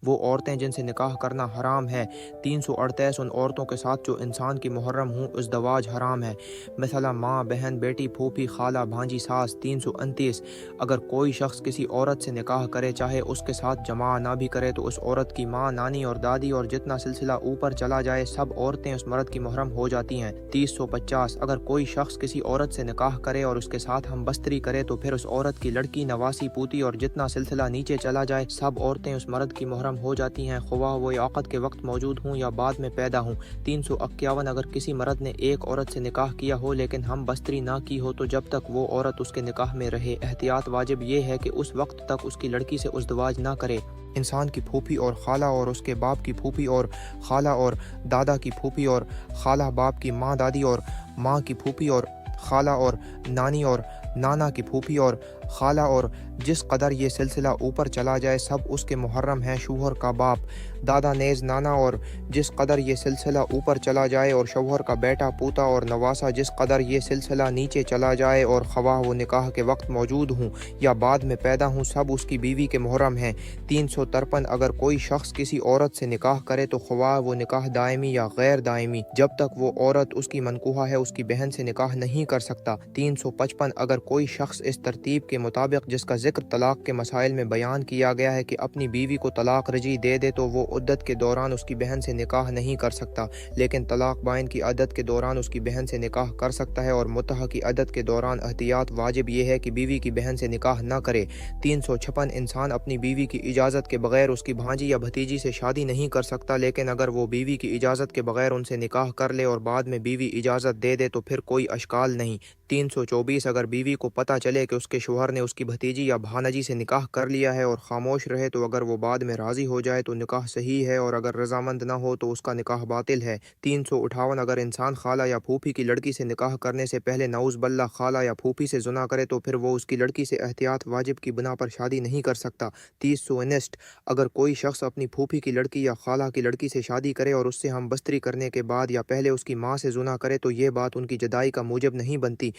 وہ عورتیں جن سے نکاح کرنا حرام ہے۔ 338 ان عورتوں کے ساتھ جو انسان کی محرم ہوں ازدواج حرام ہے، مثلا ماں، بہن، بیٹی، پھوپھی، خالہ، بھانجی، ساس۔ 329 اگر کوئی شخص کسی عورت سے نکاح کرے چاہے اس کے ساتھ جماع نہ بھی کرے تو اس عورت کی ماں، نانی اور دادی اور جتنا سلسلہ اوپر چلا جائے سب عورتیں اس مرد کی محرم ہو جاتی ہیں۔ 350 اگر کوئی شخص کسی عورت سے نکاح کرے اور اس کے ساتھ ہم بستری کرے تو پھر اس عورت کی لڑکی، نواسی، پوتی اور جتنا سلسلہ نیچے چلا جائے سب عورتیں اس مرد کی محرم ہو جاتی ہیں، خواہ وہ عقد کے وقت موجود ہوں یا بعد میں پیدا ہوں۔ 351 اگر کسی مرد نے ایک عورت سے نکاح کیا ہو لیکن ہم بستری نہ کی ہو تو جب تک وہ عورت اس کے نکاح میں رہے احتیاط واجب یہ ہے کہ اس وقت تک اس کی لڑکی سے ازدواج نہ کرے۔ انسان کی پھوپھی اور خالہ اور اس کے باپ کی پھوپھی اور خالہ اور دادا کی پھوپھی اور خالہ، باپ کی ماں، دادی اور ماں کی پھوپھی اور خالہ اور نانی اور نانا کی پھوپھی اور خالہ اور جس قدر یہ سلسلہ اوپر چلا جائے سب اس کے محرم ہیں۔ شوہر کا باپ، دادا نیز نانا اور جس قدر یہ سلسلہ اوپر چلا جائے، اور شوہر کا بیٹا، پوتا اور نواسا جس قدر یہ سلسلہ نیچے چلا جائے، اور خواہ وہ نکاح کے وقت موجود ہوں یا بعد میں پیدا ہوں سب اس کی بیوی کے محرم ہیں۔ 353 اگر کوئی شخص کسی عورت سے نکاح کرے تو خواہ وہ نکاح دائمی یا غیر دائمی جب تک وہ عورت اس کی منکوحہ ہے اس کی بہن سے نکاح نہیں کر سکتا۔ 355 اگر کوئی شخص اس ترتیب کے مطابق جس کا ذکر طلاق کے مسائل میں بیان کیا گیا ہے کہ اپنی بیوی کو طلاق رجعی دے دے تو وہ عدت کے دوران اس کی بہن سے نکاح نہیں کر سکتا، لیکن طلاق بائن کی عدت کے دوران اس کی بہن سے نکاح کر سکتا ہے، اور متع کی عدت کے دوران احتیاط واجب یہ ہے کہ بیوی کی بہن سے نکاح نہ کرے۔ 356 انسان اپنی بیوی کی اجازت کے بغیر اس کی بھانجی یا بھتیجی سے شادی نہیں کر سکتا، لیکن اگر وہ بیوی کی اجازت کے بغیر ان سے نکاح کر لے اور بعد میں بیوی اجازت دے دے تو پھر کوئی اشکال نہیں۔ 324 اگر بیوی کو پتہ چلے کہ اس کے شوہر نے اس کی بھتیجی یا بھانجی سے نکاح کر لیا ہے اور خاموش رہے تو اگر وہ بعد میں راضی ہو جائے تو نکاح صحیح ہے، اور اگر رضامند نہ ہو تو اس کا نکاح باطل ہے۔ 358 اگر انسان خالہ یا پھوپھی کی لڑکی سے نکاح کرنے سے پہلے نعوذ باللہ خالہ یا پھوپھی سے زنا کرے تو پھر وہ اس کی لڑکی سے احتیاط واجب کی بنا پر شادی نہیں کر سکتا۔ 359 اگر کوئی شخص اپنی پھوپھی کی لڑکی یا خالہ کی لڑکی سے شادی کرے اور اس سے ہم بستری کرنے کے بعد یا پہلے اس کی ماں سے زنا کرے تو یہ بات ان کی جدائی کا موجب نہیں بنتی۔